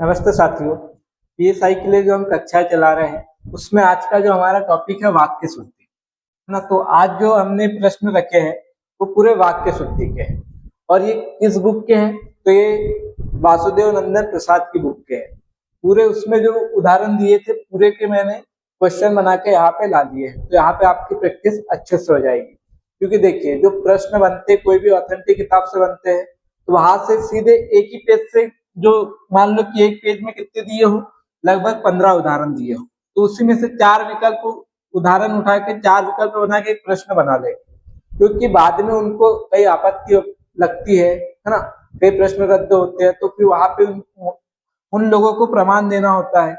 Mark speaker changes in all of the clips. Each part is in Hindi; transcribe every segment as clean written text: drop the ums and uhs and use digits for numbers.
Speaker 1: नमस्ते साथियों। पीएसआई के लिए जो हम कक्षाएं चला रहे हैं उसमें आज का जो हमारा टॉपिक है वाक्य शुद्धि है ना। तो आज जो हमने प्रश्न रखे हैं वो पूरे वाक्य शुद्धि के हैं और ये किस बुक के हैं तो ये वासुदेव नंदन प्रसाद की बुक के हैं। पूरे उसमें जो उदाहरण दिए थे पूरे के मैंने क्वेश्चन बना के यहाँ पे ला दिए हैं, तो यहाँ पे आपकी प्रैक्टिस अच्छे से हो जाएगी। क्योंकि देखिए जो प्रश्न बनते कोई भी ऑथेंटिक किताब से बनते हैं तो वहां से सीधे एक ही पेज से जो मान लो कि एक पेज में कितने दिए हो लगभग 15 उदाहरण दिए हो तो उसी में से 4 विकल्प उदाहरण उठा के 4 विकल्प बना के एक प्रश्न बना ले, क्योंकि बाद में उनको कई आपत्ति लगती है ना, कई प्रश्न रद्द होते हैं तो फिर वहां पे उन लोगों को प्रमाण देना होता है,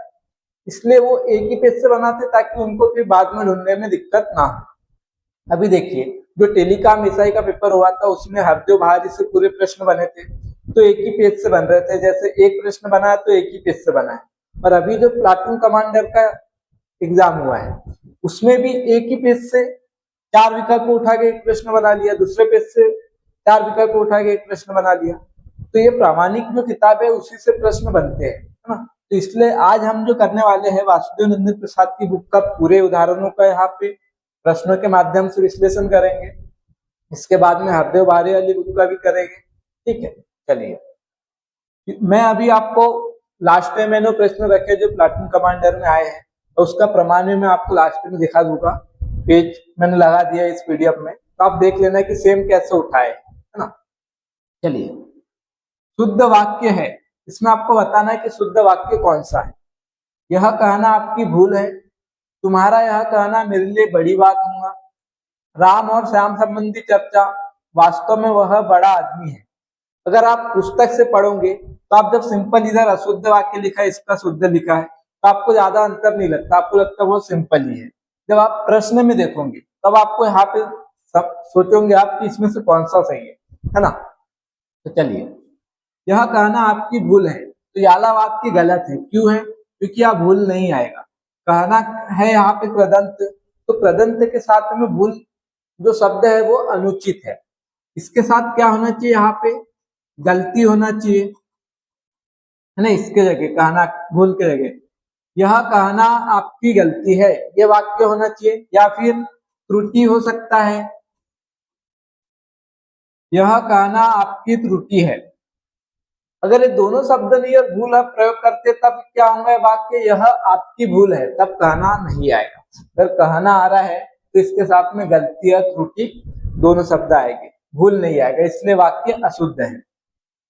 Speaker 1: इसलिए वो एक ही पेज से बनाते ताकि उनको फिर बाद में ढूंढने में दिक्कत ना हो। अभी देखिए जो टेलीकॉम एसआई का पेपर हुआ था उसमें हरदेव भारी से पूरे प्रश्न बने थे तो एक ही पेज से बन रहे थे, जैसे एक प्रश्न बना है तो एक ही पेज से बना है। और अभी जो प्लाटून कमांडर का एग्जाम हुआ है उसमें भी एक ही पेज से 4 विकल्प उठा के एक प्रश्न बना लिया, दूसरे पेज से 4 विकल्प उठा के एक प्रश्न बना लिया। तो ये प्रामाणिक जो किताब है उसी से प्रश्न बनते हैं, है ना। तो इसलिए आज हम जो करने वाले हैं वासुदेव नंदन प्रसाद की बुक का पूरे उदाहरणों का यहाँ पे प्रश्नों के माध्यम से विश्लेषण करेंगे। इसके बाद में हरदेव भारे वाली बुक का भी करेंगे, ठीक है। चलिए मैं अभी आपको लास्ट में मैंने प्रश्न रखे जो प्लाटून कमांडर में आए हैं तो उसका प्रमाण भी मैं आपको लास्ट में दिखा दूंगा। पेज मैंने लगा दिया इस पीडीएफ में, तो आप देख लेना कि सेम कैसे उठाए, है ना। चलिए शुद्ध वाक्य है, इसमें आपको बताना है कि शुद्ध वाक्य कौन सा है। यह कहना आपकी भूल है, तुम्हारा यह कहना मेरे लिए बड़ी बात होगा, राम और श्याम संबंधी चर्चा, वास्तव में वह बड़ा आदमी है। अगर आप पुस्तक से पढ़ोगे तो आप जब सिंपल इधर अशुद्ध वाक्य लिखा है इसका शुद्ध लिखा है तो आपको ज्यादा अंतर नहीं लगता, आपको लगता है वो सिंपल ही है। जब आप प्रश्न में देखोगे तब आपको यहाँ पे सोचोगे आप कि इसमें से कौन सा सही है ना। तो चलिए यह कहना आपकी भूल है, तो याला वाक्य गलत है। क्यों है? क्योंकि यह भूल नहीं आएगा। कहना है यहाँ पे कृदंत, तो कृदंत के साथ में भूल जो शब्द है वो अनुचित है। इसके साथ क्या होना चाहिए? यहाँ पे गलती होना चाहिए, है ना। इसके जगह कहना भूल के जगह यह कहना आपकी गलती है ये वाक्य होना चाहिए, या फिर त्रुटि हो सकता है, यह कहना आपकी त्रुटि है। अगर ये दोनों शब्द नहीं और भूल आप प्रयोग करते तब क्या होगा वाक्य? यह आपकी भूल है, तब कहना नहीं आएगा। अगर कहना आ रहा है तो इसके साथ में गलती या त्रुटि दोनों शब्द आएंगे, भूल नहीं आएगा, इसलिए वाक्य अशुद्ध है।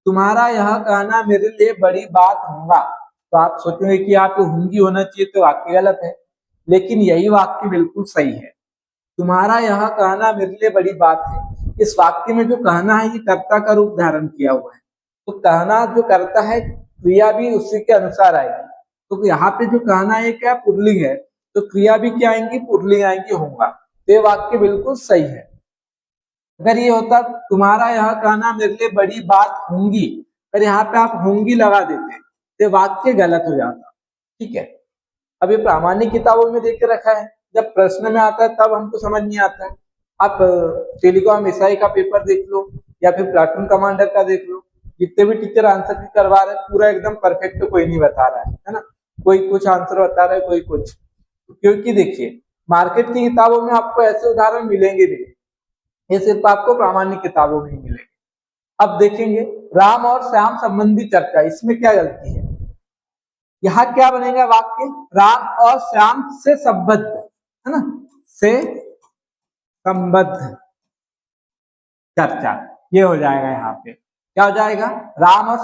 Speaker 1: तुम्हारा यह कहना मेरे लिए बड़ी बात होगा, तो आप सोचेंगे कि यहाँ पे होंगी होना चाहिए तो वाक्य गलत है, लेकिन यही वाक्य बिल्कुल सही है। तुम्हारा यह कहना मेरे लिए बड़ी बात है, इस वाक्य में जो कहना है ये कर्ता का रूप धारण किया हुआ है, तो कहना जो करता है क्रिया भी उसी के अनुसार आएगी। तो यहाँ पे जो कहना है क्या पुल्लिंग है, तो क्रिया भी क्या आएंगी? पुल्लिंग आएंगी, होगा। तो ये वाक्य बिल्कुल सही है। अगर ये होता तुम्हारा यह कहना मेरे लिए बड़ी बात होंगी, अगर यहाँ पे आप होंगी लगा देते तो वाक्य गलत हो जाता, ठीक है। अब ये प्रामाणिक किताबों में देख के रखा है, जब प्रश्न में आता है तब हमको समझ नहीं आता है। आप टेलीकॉम एसआई का पेपर देख लो या फिर प्लाटून कमांडर का देख लो, जितने भी टीचर आंसर की करवा रहे हैं पूरा एकदम परफेक्ट तो कोई नहीं बता रहा है ना। कोई कुछ आंसर बता रहा है, कोई कुछ, क्योंकि देखिए मार्केट की किताबों में आपको ऐसे उदाहरण मिलेंगे भी, ये सिर्फ आपको प्रामाणिक किताबों में ही मिलेंगे। अब देखेंगे राम और श्याम संबंधी चर्चा, इसमें क्या गलती है? यहाँ क्या बनेगा वाक्य? राम और श्याम से संबद्ध, है ना, से संबद्ध चर्चा, ये हो जाएगा। यहाँ पे क्या हो जाएगा? राम और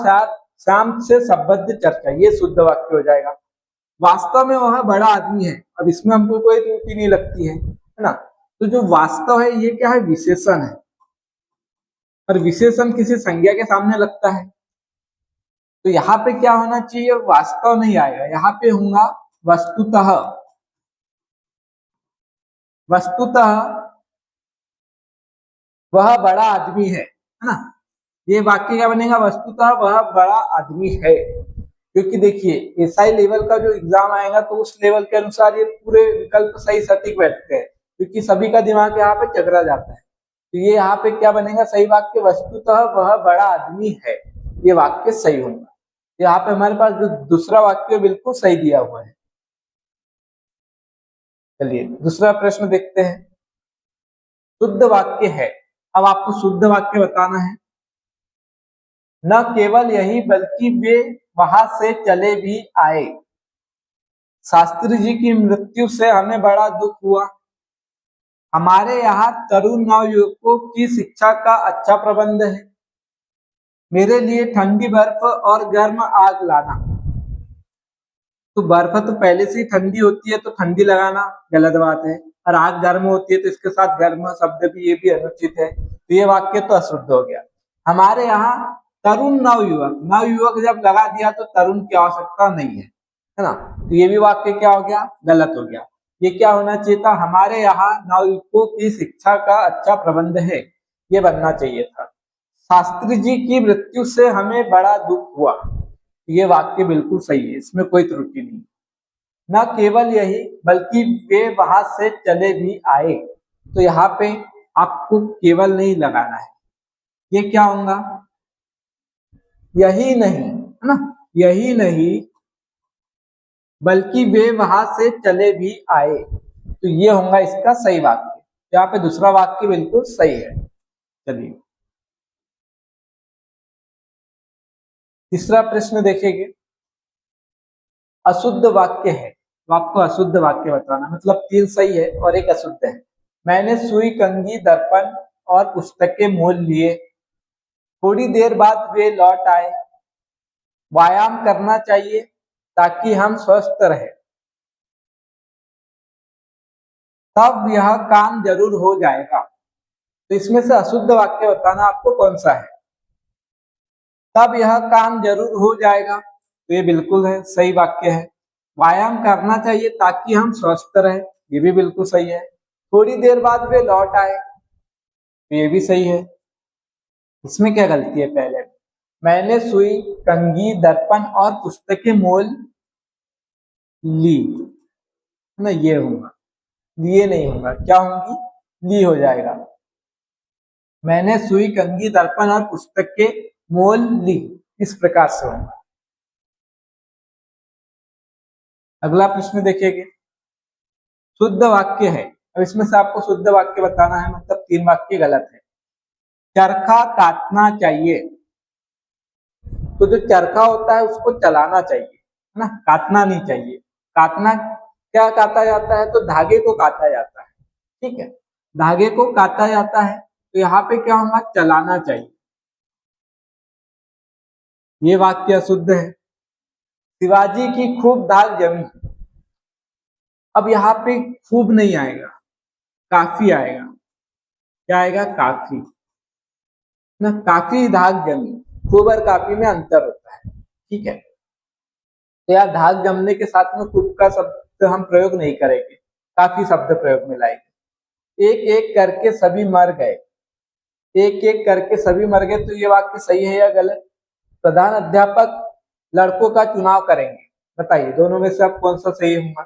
Speaker 1: श्याम से संबद्ध चर्चा, ये शुद्ध वाक्य हो जाएगा। वास्तव में वह बड़ा आदमी है, अब इसमें हमको कोई त्रुटि नहीं लगती है ना। तो जो वास्तव है ये क्या है? विशेषण है, और विशेषण किसी संज्ञा के सामने लगता है, तो यहाँ पे क्या होना चाहिए? वास्तव नहीं आएगा, यहाँ पे होगा वस्तुतः। वस्तुतः वह बड़ा आदमी है ना। ये वाक्य क्या बनेगा? वस्तुतः वह बड़ा आदमी है। क्योंकि देखिए एसआई लेवल का जो एग्जाम आएगा तो उस लेवल के अनुसार ये पूरे विकल्प सही सटीक बैठते हैं, क्योंकि सभी का दिमाग यहाँ पे चकरा जाता है। तो ये यहाँ पे क्या बनेगा? सही वाक्य, वस्तुतः वह बड़ा आदमी है, ये वाक्य सही होगा। यहाँ पे हमारे पास जो दूसरा वाक्य बिल्कुल सही दिया हुआ है। चलिए दूसरा प्रश्न देखते हैं। शुद्ध वाक्य है, अब आपको शुद्ध वाक्य बताना है। न केवल यही बल्कि वे वहां से चले भी आए। शास्त्री जी की मृत्यु से हमें बड़ा दुख हुआ। हमारे यहाँ तरुण नवयुवकों की शिक्षा का अच्छा प्रबंध है। मेरे लिए ठंडी बर्फ और गर्म आग लाना। तो बर्फ तो पहले से ही ठंडी होती है तो ठंडी लगाना गलत बात है, और आग गर्म होती है तो इसके साथ गर्म शब्द भी, ये भी अनुचित है, तो ये वाक्य तो अशुद्ध हो गया। हमारे यहाँ तरुण नवयुवक, नवयुवक जब लगा दिया तो तरुण की आवश्यकता नहीं है ना, तो ये भी वाक्य क्या हो गया, गलत हो गया। ये क्या होना चाहिए था, हमारे यहाँ नवयुवकों की शिक्षा का अच्छा प्रबंध है, ये बनना चाहिए था। शास्त्री जी की मृत्यु से हमें बड़ा दुख हुआ, ये वाक्य बिल्कुल सही है, इसमें कोई त्रुटि नहीं। न केवल यही बल्कि वे वहां से चले भी आए, तो यहाँ पे आपको केवल नहीं लगाना है, ये क्या होगा, यही नहीं है ना, यही नहीं बल्कि वे वहां से चले भी आए, तो ये होगा इसका सही वाक्य। यहाँ पे दूसरा वाक्य बिल्कुल सही है। चलिए तीसरा प्रश्न देखेंगे। अशुद्ध वाक्य है, तो आपको अशुद्ध वाक्य बताना, मतलब 3 सही है और 1 अशुद्ध है। मैंने सुई, कंघी, दर्पण और पुस्तकें मोल लिए। थोड़ी देर बाद वे लौट आए। व्यायाम करना चाहिए ताकि हम स्वस्थ रहे। तब यह काम जरूर हो जाएगा। तो इसमें से अशुद्ध वाक्य बताना आपको कौन सा है। तब यह काम जरूर हो जाएगा, तो ये बिल्कुल है, सही वाक्य है। व्यायाम करना चाहिए ताकि हम स्वस्थ रहे, ये भी बिल्कुल सही है। थोड़ी देर बाद वे लौट आए, तो ये भी सही है। इसमें क्या गलती है, पहले मैंने सुई, कंघी, दर्पण और पुस्तकें मोल ली, ना ये होगा, लिए नहीं होगा, क्या होंगी, ली हो जाएगा। मैंने सुई, कंघी, दर्पण और पुस्तकें मोल ली, इस प्रकार से होगा। अगला प्रश्न देखिए। शुद्ध वाक्य है, अब इसमें से आपको शुद्ध वाक्य बताना है, मतलब 3 वाक्य गलत है। चरखा काटना चाहिए, तो जो चरखा होता है उसको चलाना चाहिए, है ना, काटना नहीं चाहिए। काटना क्या काटा जाता है, तो धागे को काटा जाता है, ठीक है, धागे को काटा जाता है, तो यहाँ पे क्या होगा, चलाना चाहिए, ये वाक्य अशुद्ध है। शिवाजी की खूब दाल जमी, अब यहाँ पे खूब नहीं आएगा, काफी आएगा, क्या आएगा, काफी ना, काफी धाक जमी, खूब और काफी में अंतर होता है, ठीक है। तो यार धाक जमने के साथ में खूब का शब्द हम प्रयोग नहीं करेंगे, काफी शब्द प्रयोग में लाएंगे। एक एक करके सभी मर गए, एक एक करके सभी मर गए, तो ये वाक्य सही है या गलत। प्रधान अध्यापक लड़कों का चुनाव करेंगे, बताइए दोनों में से अब कौन सा सही होगा।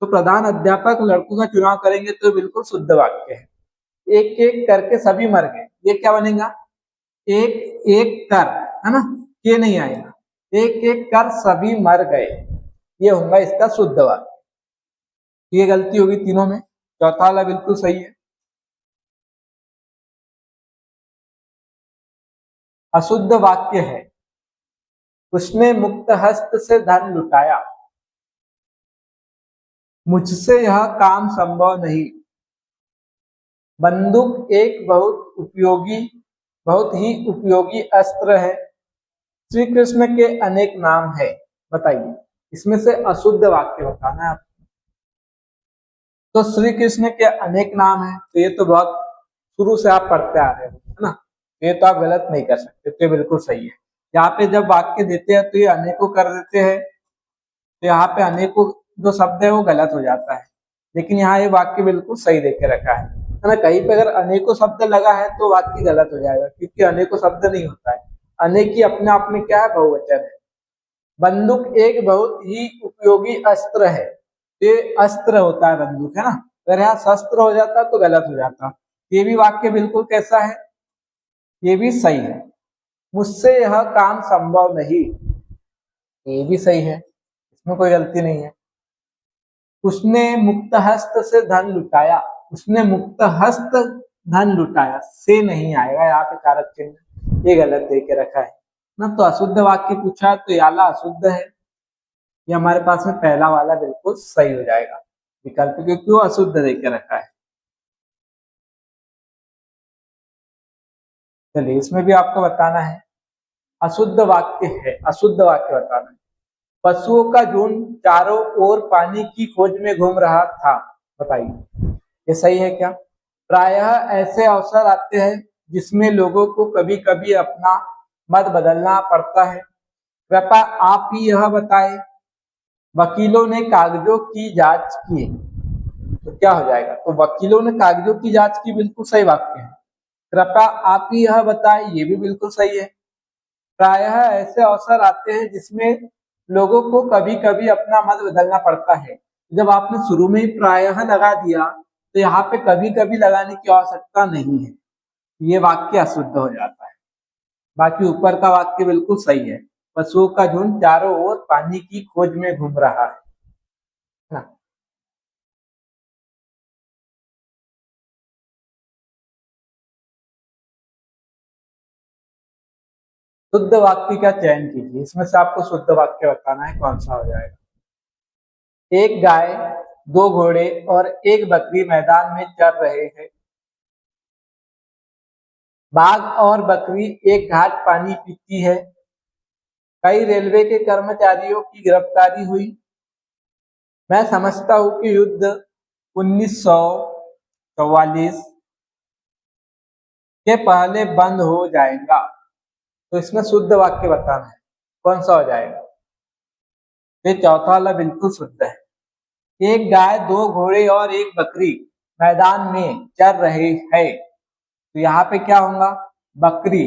Speaker 1: तो प्रधान अध्यापक लड़कों का चुनाव करेंगे, तो बिल्कुल शुद्ध वाक्य है। एक एक करके सभी मर गए, ये क्या बनेगा, एक एक कर, है ना, ये नहीं आएगा, एक एक कर सभी मर गए, ये होगा इसका शुद्ध वाक्य। ये गलती होगी तीनों में, चौथा वाला बिल्कुल सही है। अशुद्ध वाक्य है, उसने मुक्त हस्त से धन लुटाया। मुझसे यह काम संभव नहीं। बंदूक एक बहुत ही उपयोगी अस्त्र है। श्री कृष्ण के अनेक नाम है, बताइए इसमें से अशुद्ध वाक्य बताना है आपको। तो श्री कृष्ण के अनेक नाम है, तो ये तो बहुत शुरू से आप पढ़ते आ रहे हो, है ना, ये तो आप गलत नहीं कर सकते, तो ये बिल्कुल सही है। यहाँ पे जब वाक्य देते हैं तो ये अनेकों कर देते हैं, तो यहाँ पे अनेकों जो शब्द है वो गलत हो जाता है, लेकिन यहाँ ये वाक्य बिल्कुल सही देके रखा है ना। कहीं पे अगर अनेकों शब्द लगा है तो वाक्य गलत हो जाएगा, क्योंकि अनेकों शब्द नहीं होता है, अनेक ही अपने आप में क्या है, बहुवचन है। बंदूक एक बहुत ही उपयोगी अस्त्र है, ये अस्त्र होता है बंदूक, है ना, अगर यहाँ शस्त्र हो जाता तो गलत हो जाता। ये भी वाक्य बिल्कुल कैसा है, ये भी सही है। मुझसे यह काम संभव नहीं, ये भी सही है, इसमें कोई गलती नहीं है। उसने मुक्त हस्त से धन लुटाया, उसने मुक्त हस्त धन लुटाया से नहीं आएगा यहाँ पे कारक चिन्ह, ये गलत दे के रखा है ना। तो अशुद्ध वाक्य पूछा तो याला अशुद्ध है, ये हमारे पास में पहला वाला बिल्कुल सही हो जाएगा विकल्प, क्योंकि वो अशुद्ध दे के रखा है। चलिए इसमें भी आपको बताना है, अशुद्ध वाक्य है, अशुद्ध वाक्य बताना है। पशुओं का झुंड चारों ओर पानी की खोज में घूम रहा था, बताइए ये सही है क्या। प्रायः ऐसे अवसर आते हैं जिसमें लोगों को कभी कभी अपना मत बदलना पड़ता है, कृपया आप ही यह बताएं। वकीलों ने कागजों की जांच की, तो क्या हो जाएगा, तो वकीलों ने कागजों की जांच की बिल्कुल सही वाक्य है। कृपया आप ही यह बताएं, ये भी बिल्कुल सही है। प्रायः ऐसे अवसर आते हैं जिसमें लोगों को कभी कभी अपना मत बदलना पड़ता है। जब आपने शुरू में ही प्रायः लगा दिया तो यहाँ पे कभी कभी लगाने की आवश्यकता नहीं है, ये वाक्य अशुद्ध हो जाता है। बाकी ऊपर का वाक्य बिल्कुल सही है, पशुओं का झुंड चारों ओर पानी की खोज में घूम रहा है ना। शुद्ध वाक्य का चयन कीजिए, इसमें से आपको शुद्ध वाक्य बताना है कौन सा हो जाएगा। एक गाय, दो घोड़े और एक बकरी मैदान में चर रहे हैं। बाघ और बकरी एक घाट पानी पीती है। कई रेलवे के कर्मचारियों की गिरफ्तारी हुई। मैं समझता हूँ कि युद्ध 1944 के पहले बंद हो जाएगा। तो इसमें शुद्ध वाक्य बताना है कौन सा हो जाएगा। ये चौथा वाला बिल्कुल शुद्ध है। एक गाय, दो घोड़े और एक बकरी मैदान में चर रहे हैं, तो यहाँ पे क्या होगा, बकरी,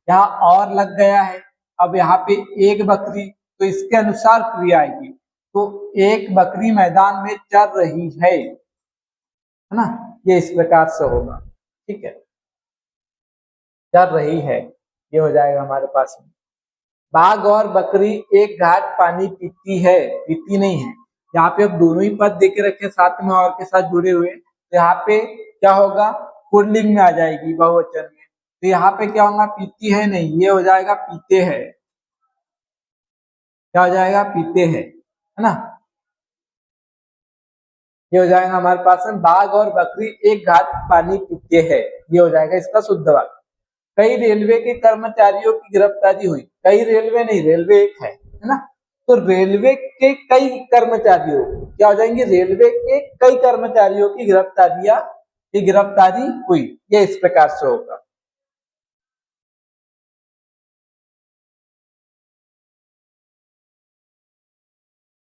Speaker 1: यहाँ और लग गया है। अब यहाँ पे एक बकरी, तो इसके अनुसार क्रिया आएगी, तो एक बकरी मैदान में चर रही है ना, ये इस प्रकार से होगा। ठीक है, चर रही है, ये हो जाएगा हमारे पास में। बाघ और बकरी एक घाट पानी पीती है, पीती नहीं है। यहाँ पे अब दोनों ही पद देके रखे साथ में और के साथ जुड़े हुए, तो यहाँ पे क्या होगा, पुल्लिंग में आ जाएगी बहुवचन में। तो यहाँ पे क्या होगा, पीती है नहीं, ये हो जाएगा पीते हैं। क्या हो जाएगा, पीते हैं, है ना। ये हो जाएगा हमारे पास में, बाघ और बकरी एक घाट पानी पीते हैं, ये हो जाएगा इसका शुद्ध वाक्य। कई रेलवे के कर्मचारियों की गिरफ्तारी हुई। कई रेलवे नहीं, रेलवे एक है ना। तो रेलवे के कई कर्मचारियों, क्या हो जाएंगे, रेलवे के कई कर्मचारियों की गिरफ्तारी हुई, ये इस प्रकार से होगा।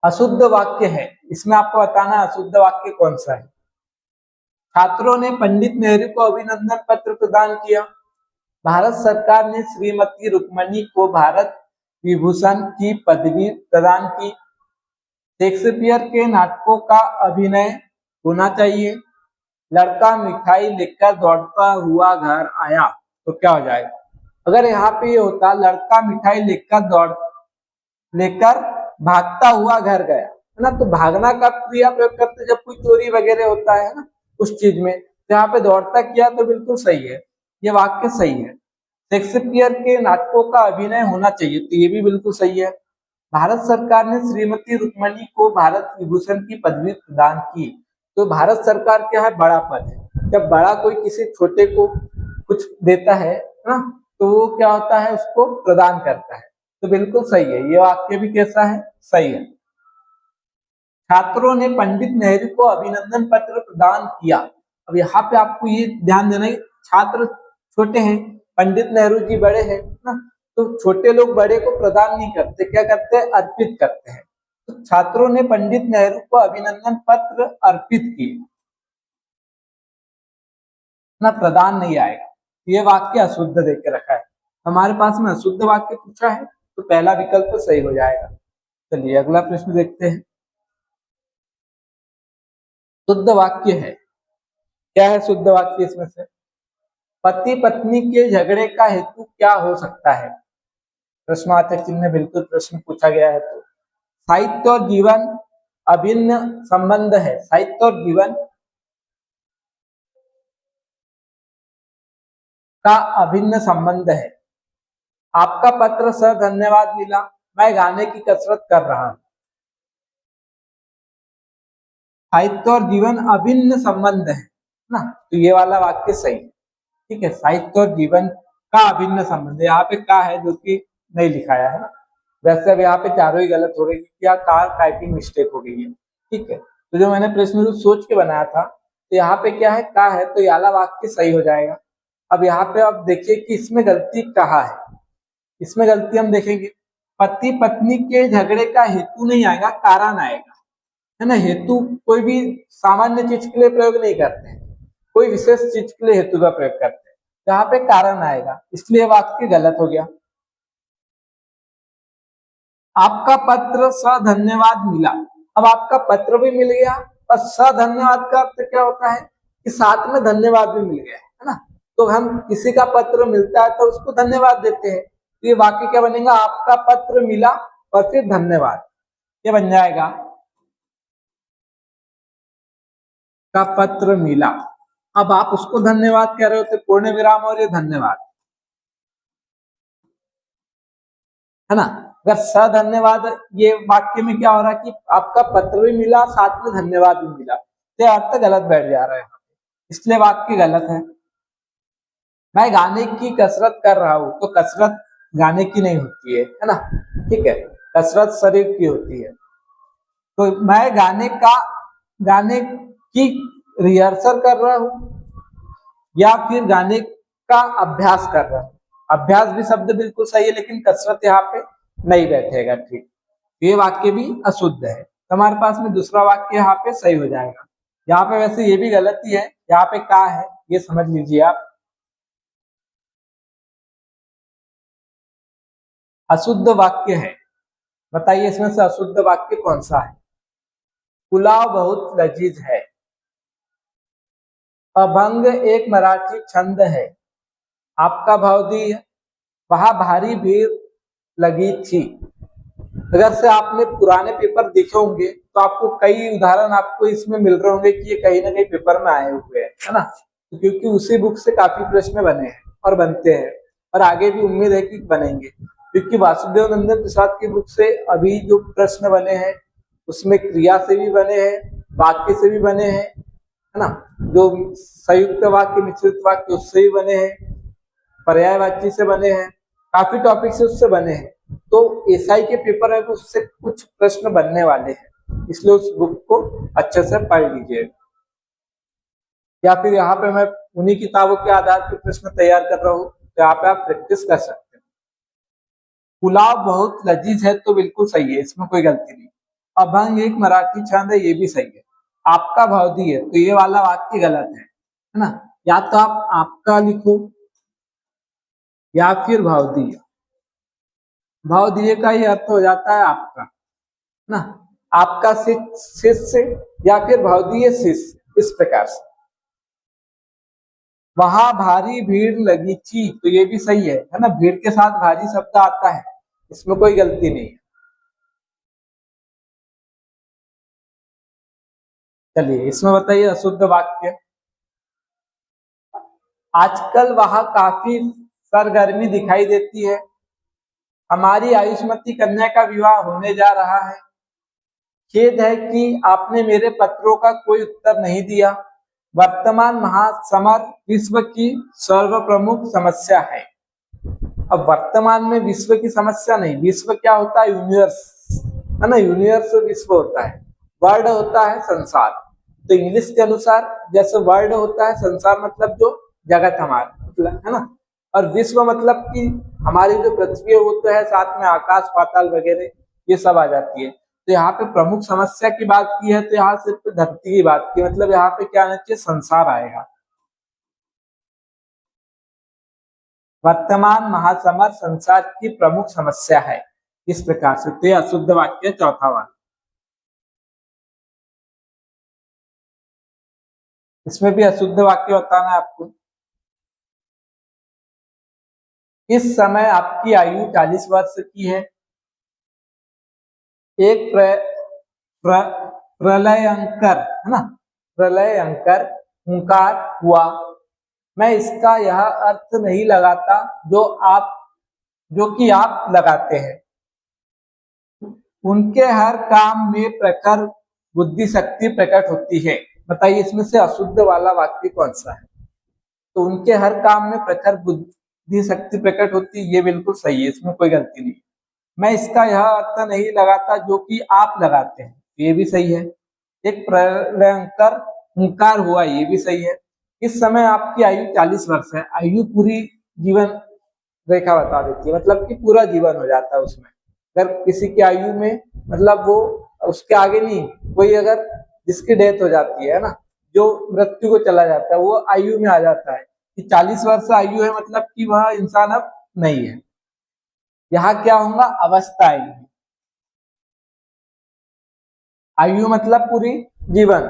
Speaker 1: अशुद्ध वाक्य है, इसमें आपको बताना अशुद्ध वाक्य कौन सा है। छात्रों ने पंडित नेहरू को अभिनंदन पत्र प्रदान किया। भारत सरकार ने श्रीमती रुक्मणी को भारत विभूषण की पदवी प्रदान की। शेक्सपियर के नाटकों का अभिनय होना चाहिए। लड़का मिठाई लेकर दौड़ता हुआ घर आया, तो क्या हो जाएगा, अगर यहाँ पे ये होता लड़का मिठाई लेकर भागता हुआ घर गया, है ना, तो भागना का क्रिया प्रयोग करते जब कोई चोरी वगैरह होता है ना उस चीज में, तो यहाँ पे दौड़ता किया तो बिल्कुल सही है, ये वाक्य सही है। शेक्सपियर के नाटकों का अभिनय होना चाहिए, तो ये भी बिल्कुल सही है। भारत सरकार ने श्रीमती रुक्मणी को भारत विभूषण की पदवी प्रदान की। तो भारत सरकार क्या है, बड़ा पद है। जब बड़ा कोई किसी छोटे को कुछ देता है ना, तो वो क्या होता है, उसको प्रदान करता है। तो बिल्कुल सही है, ये वाक्य भी कैसा है, सही है। छात्रों ने पंडित नेहरू को अभिनंदन पत्र प्रदान किया। अब यहाँ पे आपको ये ध्यान देना है, छात्र छोटे हैं, पंडित नेहरू जी बड़े हैं ना, तो छोटे लोग बड़े को प्रदान नहीं करते, क्या करते हैं, अर्पित करते हैं। तो छात्रों ने पंडित नेहरू को अभिनंदन पत्र अर्पित किए ना, प्रदान नहीं आएगा, ये वाक्य अशुद्ध देके रखा है। हमारे पास में अशुद्ध वाक्य पूछा है, तो पहला विकल्प सही हो जाएगा। चलिए अगला प्रश्न देखते हैं। शुद्ध वाक्य है, क्या है शुद्ध वाक्य इसमें से, पति पत्नी के झगड़े का हेतु क्या हो सकता है। प्रश्नवाचक चिन्ह में बिल्कुल प्रश्न पूछा गया है। तो साहित्य और जीवन अभिन्न संबंध है, साहित्य और जीवन का अभिन्न संबंध है। आपका पत्र सर धन्यवाद मिला, मैं गाने की कसरत कर रहा हूं। साहित्य और जीवन अभिन्न संबंध है ना, तो ये वाला वाक्य सही है। ठीक है, साहित्य और जीवन का अभिन्न संबंध, यहाँ पे का है जो कि नहीं लिखाया है ना। वैसे अब यहाँ पे चारों ही गलत हो गई, क्या कार टाइपिंग मिस्टेक हो गई है। ठीक है, तो जो मैंने प्रश्न जो सोच के बनाया था, तो यहाँ पे क्या है, का है, तो ये वाला वाक्य सही हो जाएगा। अब यहाँ पे आप देखिए कि इसमें गलती कहाँ है। इसमें गलती हम देखेंगे, पति पत्नी के झगड़े का हेतु नहीं आएगा, कारण आएगा, है ना। हेतु कोई भी सामान्य चीज के लिए प्रयोग नहीं करते हैं, कोई विशेष चीज के लिए हेतु का प्रयोग करते हैं। यहाँ पे कारण आएगा, इसलिए वाक्य गलत हो गया। आपका पत्र स धन्यवाद मिला, अब आपका पत्र भी मिल गया और स धन्यवाद का अर्थ क्या होता है कि साथ में धन्यवाद भी मिल गया है ना। तो हम किसी का पत्र मिलता है तो उसको धन्यवाद देते हैं। तो ये वाक्य क्या बनेगा, आपका पत्र मिला और फिर धन्यवाद, ये बन जाएगा का पत्र मिला। अब आप उसको धन्यवाद कह रहे होते, पूर्ण विराम और ये धन्यवाद, है ना। अगर स धन्यवाद, ये वाक्य में क्या हो रहा है कि आपका पत्र भी मिला साथ में धन्यवाद भी मिला, तो अर्थ गलत बैठ जा रहा है, इसलिए वाक्य गलत है। मैं गाने की कसरत कर रहा हूं, तो कसरत गाने की नहीं होती है ना। ठीक है, कसरत शरीर की होती है। तो मैं गाने की रिहर्सल कर रहा हूं या फिर गाने का अभ्यास कर रहा हूं। अभ्यास भी शब्द बिल्कुल सही है, लेकिन कसरत यहाँ पे नहीं बैठेगा। ठीक, ये वाक्य भी अशुद्ध है। हमारे पास में दूसरा वाक्य यहाँ पे सही हो जाएगा। यहाँ पे वैसे ये भी गलती है, यहाँ पे का है ये समझ लीजिए आप, अशुद्ध वाक्य है। बताइए इसमें से अशुद्ध वाक्य कौन सा है। पुलाव बहुत लजीज है, अभंग एक मराठी छंद है, आपका भाव दी, वहां भारी भीड़ लगी थी। अगर से आपने पुराने पेपर देखे होंगे तो आपको कई उदाहरण आपको इसमें मिल रहे होंगे कि ये कहीं ना कहीं पेपर में आए हुए हैं, है ना। तो क्योंकि उसी बुक से काफी प्रश्न बने हैं और बनते हैं, और आगे भी उम्मीद है कि बनेंगे, क्योंकि वासुदेव नंदन प्रसाद की बुक से अभी जो प्रश्न बने हैं उसमें क्रिया से भी बने हैं, वाक्य से भी बने हैं, है ना। जो संयुक्त वाक्य मिश्रित वाक्य उससे भी बने हैं, पर्यायवाची से बने हैं, काफी टॉपिक से उससे बने हैं। तो एसआई के पेपर में उससे कुछ प्रश्न बनने वाले हैं, इसलिए उस बुक को अच्छे से पढ़ लीजिए। या फिर यहाँ पे मैं उन्हीं किताबों के आधार पर प्रश्न तैयार कर रहा हूँ, तो यहाँ पे आप प्रैक्टिस कर सकते हैं। पुलाव बहुत लजीज है, तो बिल्कुल सही है, इसमें कोई गलती नहीं। अभंग एक मराठी छंद है, ये भी सही है। आपका भाव दी है, तो ये वाला वाक्य गलत है ना। या तो आप आपका लिखो या फिर भाव दिए। भाव दिए का ही अर्थ हो जाता है आपका ना, आपका शिष्य या फिर भाव दिए शिष्य, इस प्रकार से। वहां भारी भीड़ लगी थी, तो ये भी सही है ना। भीड़ के साथ भारी शब्द आता है, इसमें कोई गलती नहीं है। चलिए इसमें बताइए अशुद्ध वाक्य। आजकल वहां काफी सरगर्मी दिखाई देती है, हमारी आयुष्मती कन्या का विवाह होने जा रहा है, खेद है कि आपने मेरे पत्रों का कोई उत्तर नहीं दिया, वर्तमान महासमर विश्व की सर्व प्रमुख समस्या है। अब वर्तमान में विश्व की समस्या नहीं, विश्व क्या होता है, यूनिवर्स, है ना। यूनिवर्स विश्व होता है, वर्ल्ड होता है संसार। तो इंग्लिश के अनुसार जैसे वर्ल्ड होता है संसार, मतलब जो जगत हमारा मतलब, है ना। और विश्व मतलब कि हमारी जो पृथ्वी है वो तो है, साथ में आकाश पाताल वगैरह ये सब आ जाती है। तो यहाँ पे प्रमुख समस्या की बात की है, तो यहाँ सिर्फ धरती की बात की, मतलब यहाँ पे क्या आना चाहिए, संसार आएगा। वर्तमान महासमर संसार की प्रमुख समस्या है, इस प्रकार से। तो अशुद्ध वाक्य चौथा वाक्य, इसमें भी अशुद्ध वाक्य बताना है आपको। इस समय आपकी आयु 40 वर्ष की है। एक प्र, प्रलयंकर है ना, प्रलयंकर हुंकार हुआ। मैं इसका यह अर्थ नहीं लगाता जो कि आप लगाते हैं। उनके हर काम में प्रखर बुद्धि शक्ति प्रकट होती है। बताइए इसमें से अशुद्ध वाला वाक्य कौन सा है? तो उनके हर काम में प्रखर बुद्धि शक्ति प्रकट होती है, ये बिल्कुल सही है, इसमें कोई गलती नहीं। मैं इसका यह अर्थ नहीं लगाता जो कि आप लगाते हैं, ये भी सही है। एक प्रलयंकर हुंकार हुआ, ये भी सही है। इस समय आपकी आयु 40 वर्ष है। आयु पूरी जीवन रेखा बता देती है, मतलब कि पूरा जीवन हो जाता है उसमें। अगर किसी की आयु में मतलब वो उसके आगे नहीं, कोई अगर जिसकी डेथ हो जाती है ना, जो मृत्यु को चला जाता है, वो आयु में आ जाता है कि 40 वर्ष आयु है, मतलब कि वह इंसान अब नहीं है। यहाँ क्या होगा? अवस्था आयु। आयु मतलब पूरी जीवन,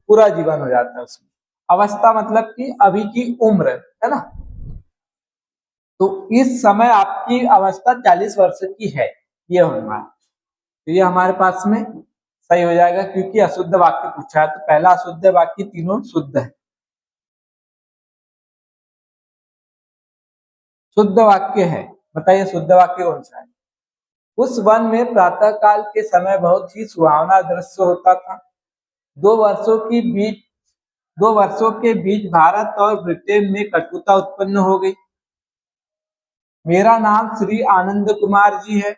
Speaker 1: पूरा जीवन हो जाता है उसमें। अवस्था मतलब कि अभी की उम्र है ना। तो इस समय आपकी अवस्था 40 वर्ष की है, ये होगा। तो ये हमारे पास में सही हो जाएगा, क्योंकि अशुद्ध वाक्य पूछा है। तो पहला अशुद्ध वाक्य, तीनों शुद्ध है। शुद्ध वाक्य है, बताइए शुद्ध वाक्य कौन सा है? उस वन में प्रातः काल के समय बहुत ही सुहावना दृश्य होता था। दो वर्षों की बीच दो वर्षों के बीच भारत और ब्रिटेन में कटुता उत्पन्न हो गई। मेरा नाम श्री आनंद कुमार जी है।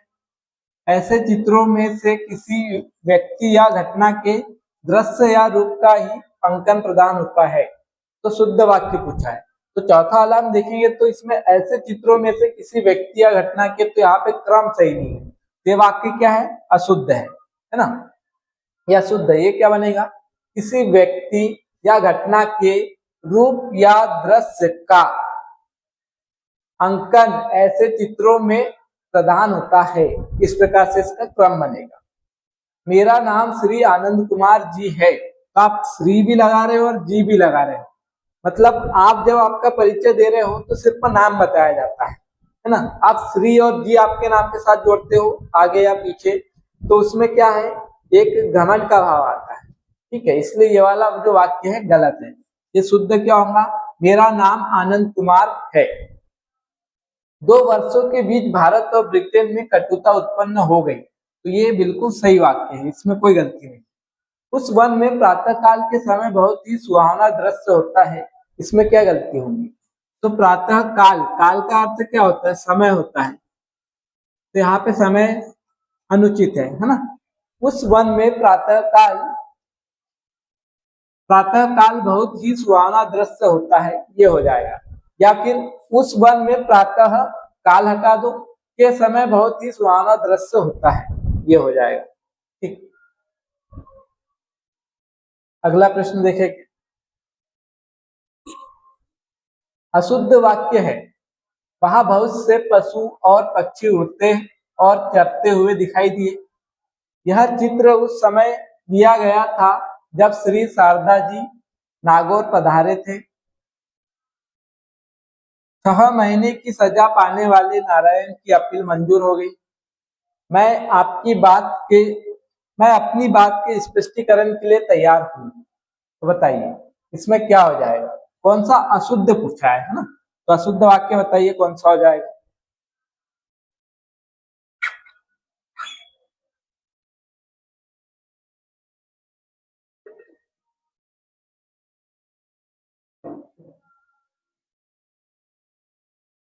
Speaker 1: ऐसे चित्रों में से किसी व्यक्ति या घटना के दृश्य या रूप का ही अंकन प्रदान होता है। तो शुद्ध वाक्य पूछा है। तो चौथा वाला हम देखेंगे तो इसमें ऐसे चित्रों में से किसी व्यक्ति या घटना के, तो यहाँ पे क्रम सही नहीं है। ये वाक्य क्या है? अशुद्ध है ना। यह शुद्ध है, ये क्या बनेगा? किसी व्यक्ति या घटना के रूप या दृश्य का अंकन ऐसे चित्रों में प्रदान होता है। इस प्रकार से इसका क्रम बनेगा। मेरा नाम श्री आनंद कुमार जी है, तो आप श्री भी लगा रहे हो और जी भी लगा रहे हो। मतलब आप जब आपका परिचय दे रहे हो तो सिर्फ नाम बताया जाता है ना। आप श्री और जी आपके नाम के साथ जोड़ते हो आगे या पीछे, तो उसमें क्या है? एक घमंड का भाव आता है। ठीक है, इसलिए ये वाला जो वाक्य है गलत है। ये शुद्ध क्या होगा? मेरा नाम आनंद कुमार है। दो वर्षों के बीच भारत और ब्रिटेन में कटुता उत्पन्न हो गई, तो ये बिल्कुल सही वाक्य है, इसमें कोई गलती नहीं। उस वन में प्रातः काल के समय बहुत ही सुहावना दृश्य होता है, इसमें क्या गलती होगी? तो प्रातः काल, काल का अर्थ क्या होता है? समय होता है। तो यहाँ पे समय अनुचित है ना। उस वन में प्रातः काल बहुत ही सुहावना दृश्य होता है, ये हो जाएगा। या फिर उस वन में प्रातः काल हटा दो, के समय बहुत ही सुहावना दृश्य होता है, ये हो जाएगा। ठीक, अगला प्रश्न देखेंगे। अशुद्ध वाक्य है, वहां बहुत से पशु और पक्षी उड़ते और चरते हुए दिखाई दिए। यह चित्र उस समय लिया गया था जब श्री शारदा जी नागौर पधारे थे। 6 महीने की सजा पाने वाले नारायण की अपील मंजूर हो गई। मैं आपकी बात के मैं अपनी बात के स्पष्टीकरण के लिए तैयार हूँ। तो बताइए इसमें क्या हो जाएगा? कौन सा अशुद्ध पूछा है ना। तो अशुद्ध वाक्य बताइए कौन सा हो जाएगा?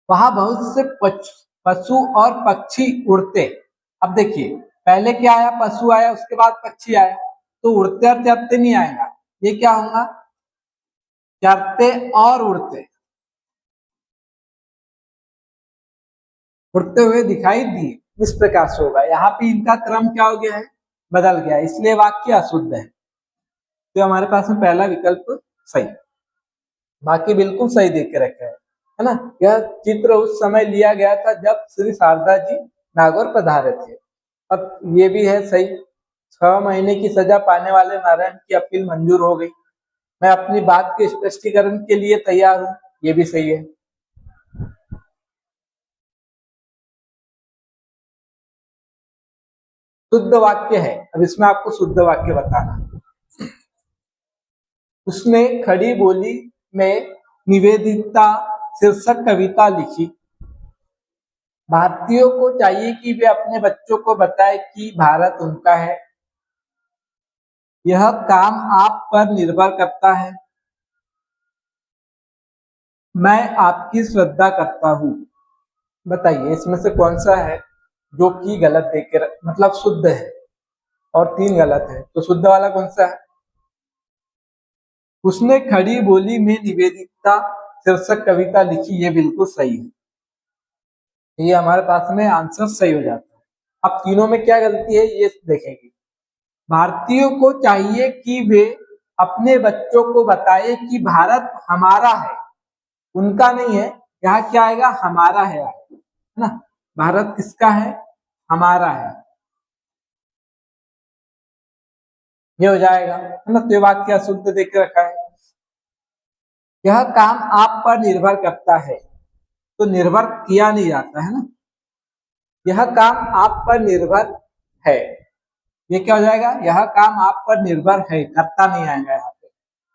Speaker 1: वहां बहुत से पशु और पक्षी उड़ते। अब देखिए, पहले क्या आया? पशु आया, उसके बाद पक्षी आया। तो उड़ते और चरते नहीं आएगा, ये क्या होगा? चरते और उड़ते, उड़ते हुए दिखाई दिए, इस प्रकार से होगा। यहाँ पे इनका क्रम क्या हो गया है? बदल गया, इसलिए वाक्य अशुद्ध है। तो हमारे पास में पहला विकल्प सही, बाकी बिल्कुल सही देख के रखे है ना। यह चित्र उस समय लिया गया था जब श्री शारदा जी नागौर पधारे थे। अब ये भी है सही। 6 महीने की सजा पाने वाले नारायण की अपील मंजूर हो गई। मैं अपनी बात के स्पष्टीकरण के लिए तैयार हूँ, ये भी सही है। शुद्ध वाक्य है। अब इसमें आपको शुद्ध वाक्य बताना। उसने खड़ी बोली में निवेदिता शीर्षक कविता लिखी। भारतीयों को चाहिए कि वे अपने बच्चों को बताएं कि भारत उनका है। यह काम आप पर निर्भर करता है। मैं आपकी श्रद्धा करता हूँ। बताइए इसमें से कौन सा है जो कि गलत देके मतलब शुद्ध है और 3 गलत है, तो शुद्ध वाला कौन सा है? उसने खड़ी बोली में निवेदिता शीर्षक कविता लिखी, ये बिल्कुल सही है। ये हमारे पास में आंसर सही हो जाता है। अब तीनों में क्या गलती है ये देखेंगे। भारतीयों को चाहिए कि वे अपने बच्चों को बताए कि भारत हमारा है, उनका नहीं है। यहाँ क्या आएगा? हमारा है ना। भारत किसका है? हमारा है, ये हो जाएगा है ना। तो ये वाक्य अशुद्ध देख के रखा है। यह काम आप पर निर्भर करता है, तो निर्भर किया नहीं जाता है ना। यह काम आप पर निर्भर है, ये क्या हो जाएगा? यह काम आप पर निर्भर है, करता नहीं आएगा यहाँ पे।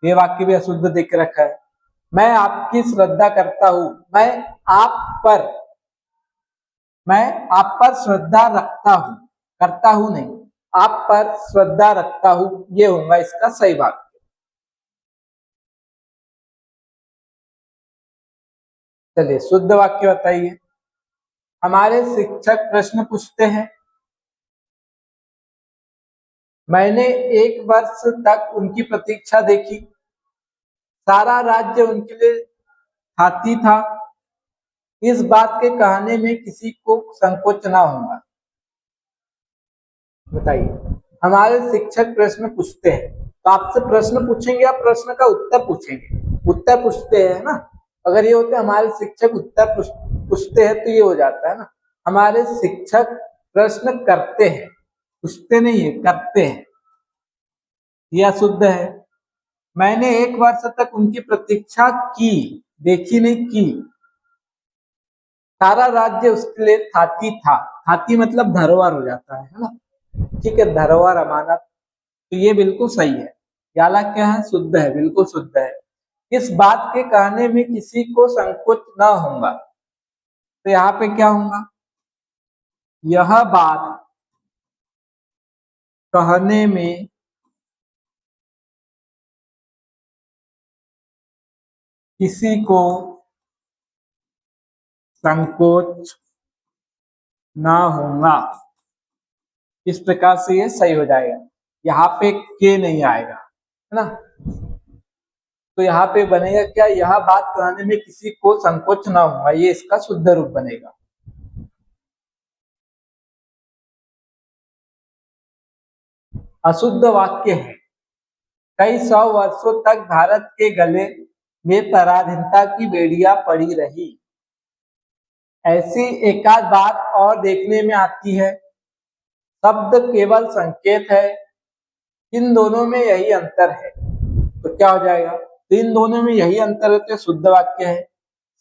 Speaker 1: ये वाक्य भी अशुद्ध देख के रखा है। मैं आपकी श्रद्धा करता हूं। मैं आप पर श्रद्धा रखता हूं, करता हूं नहीं, आप पर श्रद्धा रखता हूं, ये होगा इसका सही वाक्य। चलिए शुद्ध वाक्य बताइए। हमारे शिक्षक प्रश्न पूछते हैं। मैंने 1 वर्ष तक उनकी प्रतीक्षा देखी। सारा राज्य उनके लिए हाथी था। इस बात के कहने में किसी को संकोच ना होगा। बताइए। हमारे शिक्षक प्रश्न पूछते हैं, तो आपसे प्रश्न पूछेंगे या प्रश्न का उत्तर पूछेंगे? उत्तर पूछते हैं ना। अगर ये होते हमारे शिक्षक उत्तर पूछते हैं तो ये हो जाता है ना। हमारे शिक्षक प्रश्न करते हैं, पूछते नहीं है, करते हैं, यह शुद्ध है। मैंने 1 वर्ष तक उनकी प्रतीक्षा की, देखी नहीं की। सारा राज्य उसके लिए हाथी था। हाथी मतलब धरोहर हो जाता है ना। ठीक है, धरोहर अमानत, तो ये बिल्कुल सही है। याला क्या है? शुद्ध है, बिल्कुल शुद्ध है। इस बात के कहने में किसी को संकोच ना होगा, तो यहाँ पे क्या होगा? यह बात कहने में किसी को संकोच ना होगा। इस प्रकार से ये सही हो जाएगा। यहाँ पे के नहीं आएगा है ना। तो यहाँ पे बनेगा क्या? यह बात कहने में किसी को संकोच ना होगा, ये इसका शुद्ध रूप बनेगा। अशुद्ध वाक्य है। कई 100 वर्षों तक भारत के गले में पराधीनता की बेड़ियां पड़ी रही। ऐसी एकाध बात और देखने में आती है। शब्द केवल संकेत है, इन दोनों में यही अंतर है। तो क्या हो जाएगा? तो इन दोनों में यही अंतर है, तो शुद्ध वाक्य है।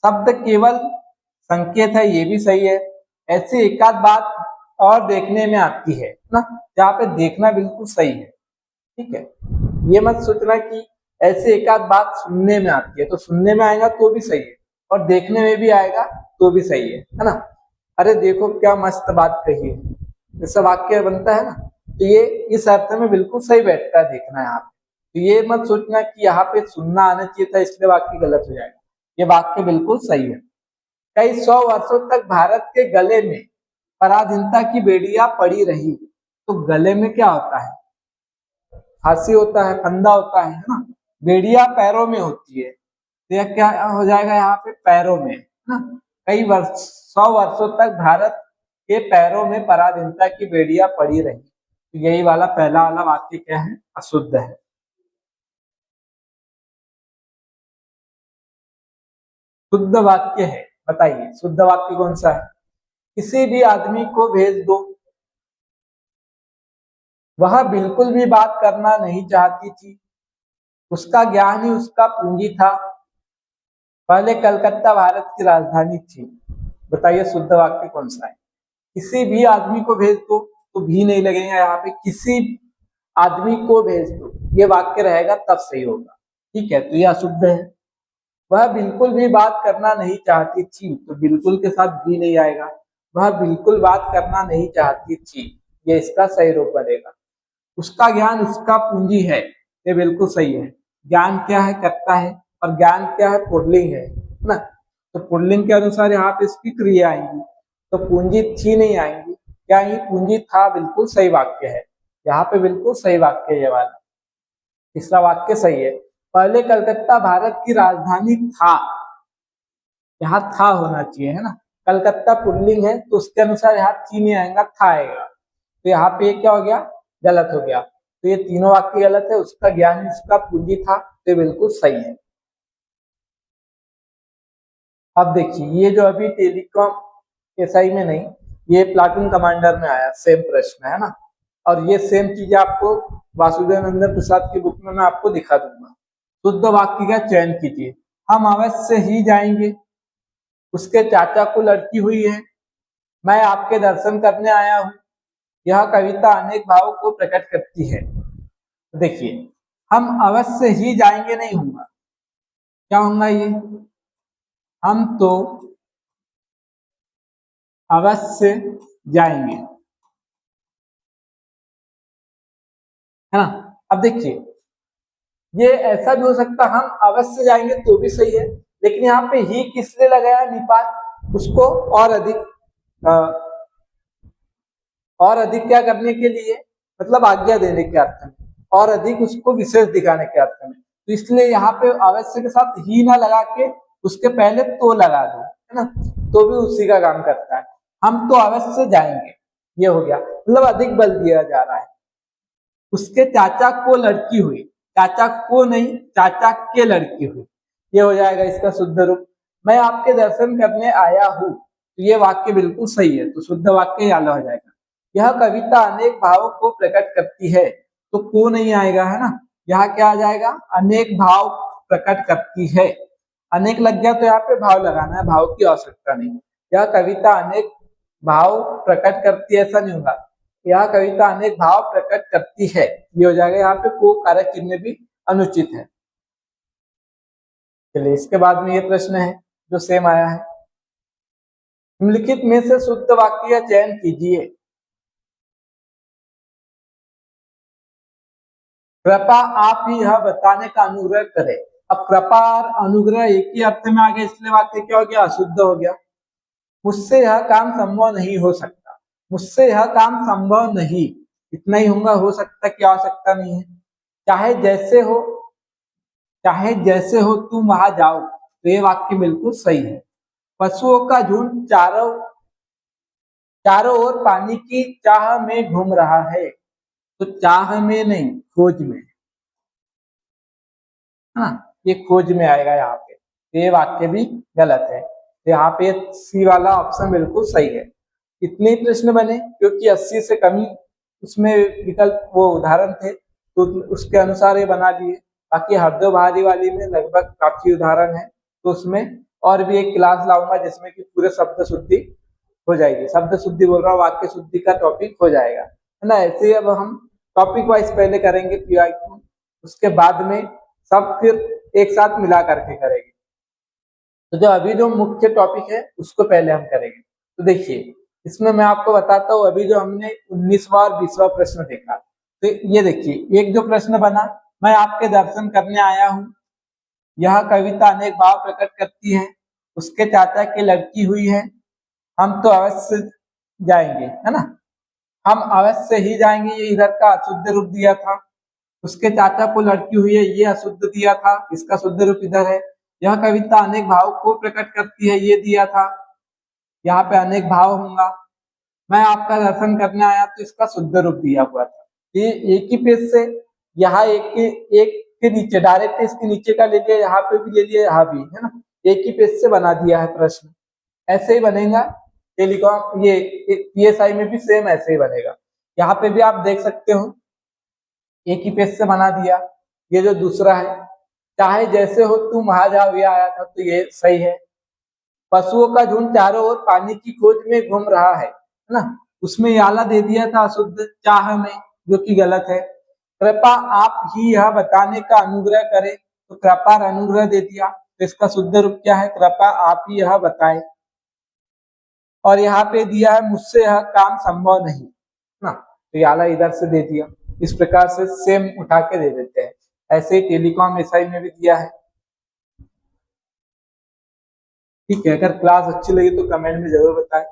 Speaker 1: शब्द केवल संकेत है, ये भी सही है। ऐसी एकाध बात और देखने में आती है ना, जहाँ पे देखना बिल्कुल सही है। ठीक है, ये मत सोचना कि ऐसे एकाध बात सुनने में आती है, तो सुनने में आएगा तो भी सही है और देखने में भी आएगा तो भी सही है ना। अरे देखो क्या मस्त बात कही है, ऐसा वाक्य बनता है ना। तो ये इस अर्थ में बिल्कुल सही बैठता है देखना यहाँ पे। तो ये मत सोचना कि यहाँ पे सुनना आना चाहिए था इसलिए वाक्य गलत हो जाएगा। ये वाक्य बिल्कुल सही है। कई 100 वर्षों तक भारत के गले में पराधीनता की बेड़ियां पड़ी रही। तो गले में क्या होता है? फांसी होता है, फंदा होता है ना। बेड़िया पैरों में होती है, तो यह क्या हो जाएगा? यहाँ पे पैरों में ना। कई 100 वर्षों तक भारत के पैरों में पराधीनता की बेड़ियां पड़ी रही। तो यही वाला पहला वाला वाक्य क्या है? अशुद्ध है। शुद्ध वाक्य है, बताइए शुद्ध वाक्य कौन सा है? किसी भी आदमी को भेज दो, वह बिल्कुल भी बात करना नहीं चाहती थी। उसका ज्ञान ही उसका पूंजी था। पहले कलकत्ता भारत की राजधानी थी। बताइए शुद्ध वाक्य कौन सा है? किसी भी आदमी को भेज दो, तो भी नहीं लगेगा, यहाँ पे किसी आदमी को भेज दो, ये वाक्य रहेगा तब सही होगा। ठीक है, तो ये अशुद्ध है। वह बिल्कुल भी बात करना नहीं चाहती थी, तो बिल्कुल के साथ भी नहीं आएगा। वह बिल्कुल बात करना नहीं चाहती थी, ये इसका सही रूप बनेगा। उसका ज्ञान उसका पूंजी है, ये बिल्कुल सही है। ज्ञान क्या है, कर्ता है, और ज्ञान क्या है, पुल्लिंग है ना। तो पुल्लिंग के अनुसार यहाँ पे इसकी क्रिया आएंगी, तो पूंजी थी नहीं आएंगी, क्या ही पूंजी था, बिल्कुल सही वाक्य है। यहाँ पे बिल्कुल सही वाक्य है ये वाला, तीसरा वाक्य सही है। पहले कलकत्ता भारत की राजधानी था, यहाँ था होना चाहिए है ना। कलकत्ता पुल्लिंग है तो उसके अनुसार यहाँ थी नहीं आएगा, था आएगा। तो यहाँ पे क्या हो गया, गलत हो गया। तो ये तीनों वाक्य गलत है। उसका ज्ञान उसका पूंजी था, तो बिल्कुल सही है। अब देखिए, ये जो अभी टेलीकॉम एसआई में नहीं, ये प्लाटून कमांडर में आया सेम प्रश्न है ना। और ये सेम चीज आपको वासुदेव नंदन प्रसाद की बुक में मैं आपको दिखा दूंगा। शुद्ध वाक्य का चयन कीजिए। हम अवश्य ही जाएंगे, उसके चाचा को लड़की हुई है, मैं आपके दर्शन करने आया हूँ। यह कविता अनेक भावों को प्रकट करती है। देखिए, हम अवश्य ही जाएंगे नहीं होगा, क्या होगा ये, हम तो अवश्य जाएंगे, है ना। अब देखिए, ये ऐसा भी हो सकता है हम अवश्य जाएंगे तो भी सही है, लेकिन यहाँ पे ही किस लिए लगाया, निपात, उसको और अधिक क्या करने के लिए, मतलब आज्ञा देने के अर्थ में, और अधिक उसको विशेष दिखाने के अर्थ में। तो इसलिए यहाँ पे अवश्य के साथ ही ना लगा के उसके पहले तो लगा दो, है ना, तो भी उसी का काम करता है। हम तो अवश्य जाएंगे, ये हो गया, मतलब अधिक बल दिया जा रहा है। उसके चाचा को लड़की हुई, चाचा को नहीं, चाचा के लड़की हुई, ये हो जाएगा इसका शुद्ध रूप। मैं आपके दर्शन करने आया हूँ, तो ये वाक्य बिल्कुल सही है, तो शुद्ध वाक्य ही आला हो जाएगा। यह कविता अनेक भावों को प्रकट करती है, तो को नहीं आएगा, है ना। यहाँ क्या आ जाएगा, अनेक भाव प्रकट करती है। अनेक लग गया तो यहाँ पे भाव लगाना है, भाव की आवश्यकता नहीं। यह कविता अनेक भाव प्रकट करती है, ऐसा नहीं होगा। यह कविता अनेक भाव प्रकट करती है, ये हो जाएगा। यहाँ पे को कारक चिन्ह भी अनुचित है। चलिए, इसके बाद में ये प्रश्न है जो सेम आया है। निम्नलिखित में से शुद्ध वाक्य का चयन कीजिए। कृपा आप ही यह बताने का अनुग्रह करें। अब कृपा और अनुग्रह एक ही अर्थ में आ गया, इसलिए वाक्य क्या हो गया, अशुद्ध हो गया। मुझसे यह काम संभव नहीं हो सकता, मुझसे यह काम संभव नहीं, इतना ही होगा, हो सकता की आवश्यकता नहीं है। चाहे जैसे हो, चाहे जैसे हो तुम वहां जाओ, तो ये वाक्य बिल्कुल सही है। पशुओं का झुंड चारों चारों ओर पानी की चाह में घूम रहा है, तो चाह में नहीं, खोज में, हाँ, ये खोज में आएगा यहाँ पे, तो ये वाक्य भी गलत है। तो यहाँ पे सी वाला ऑप्शन बिल्कुल सही है। इतने प्रश्न बने क्योंकि 80 से कम ही उसमें विकल्प वो उदाहरण थे, तो उसके अनुसार ये बना लिए। बाकी हरदो भारी वाली में लगभग काफी उदाहरण है, तो उसमें और भी एक क्लास लाऊंगा जिसमें कि पूरे शब्द शुद्धि हो जाएगी। शब्द शुद्धि बोल रहा हूँ, वाक्य शुद्धि का टॉपिक हो जाएगा, है ना। ऐसे ही अब हम टॉपिक वाइज पहले करेंगे पीआईक्यू, उसके बाद में सब फिर एक साथ मिला करके करेंगे। तो जो अभी जो मुख्य टॉपिक है उसको पहले हम करेंगे। तो देखिए, इसमें मैं आपको बताता हूँ, अभी जो हमने 19वां और 20वां प्रश्न देखा, तो ये देखिए, एक जो प्रश्न बना, मैं आपके दर्शन करने आया हूँ, यह कविता अनेक भाव प्रकट करती है, उसके चाचा की लड़की हुई है, हम तो अवश्य जाएंगे, है ना। हम अवश्य ही जाएंगे, ये इधर का अशुद्ध रूप दिया था। उसके चाचा को लड़की हुई है, ये अशुद्ध दिया था, इसका शुद्ध रूप इधर है। यह कविता अनेक भाव को प्रकट करती है, ये दिया था, यहाँ पे अनेक भाव होगा। मैं आपका दर्शन करने आया, तो इसका शुद्ध रूप दिया हुआ था। ये एक ही पेज से यहाँ एक के नीचे डायरेक्ट इसके नीचे का ले लिया, यहाँ पे भी ले लिया, यहाँ भी, है ना। एक ही पेज से बना दिया है प्रश्न, ऐसे ही बनेगा। टेलीकॉम ये पीएसआई में भी सेम ऐसे ही बनेगा। यहाँ पे भी आप देख सकते हो, एक ही पेज से बना दिया। ये जो दूसरा है, चाहे जैसे हो तुम वहां जाओ, ये आया था, तो ये सही है। पशुओं का झुंड चारों ओर पानी की खोज में घूम रहा है ना। उसमें याला दे दिया था अशुद्ध चाह में, जो कि गलत है। कृपा आप ही यह बताने का अनुग्रह करें, तो कृपा अनुग्रह दे दिया, तो इसका शुद्ध रूप क्या है, कृपा आप ही यह बताएं। और यहाँ पे दिया है मुझसे यह काम संभव नहीं ना, तो याला इधर से दे दिया। इस प्रकार से सेम उठा के दे देते हैं। ऐसे ही टेलीकॉम एसआई में भी दिया है। ठीक है, अगर क्लास अच्छी लगी तो कमेंट में जरूर बताएं,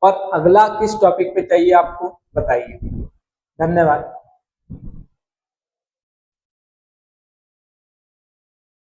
Speaker 1: और अगला किस टॉपिक पे चाहिए आपको बताइए। धन्यवाद।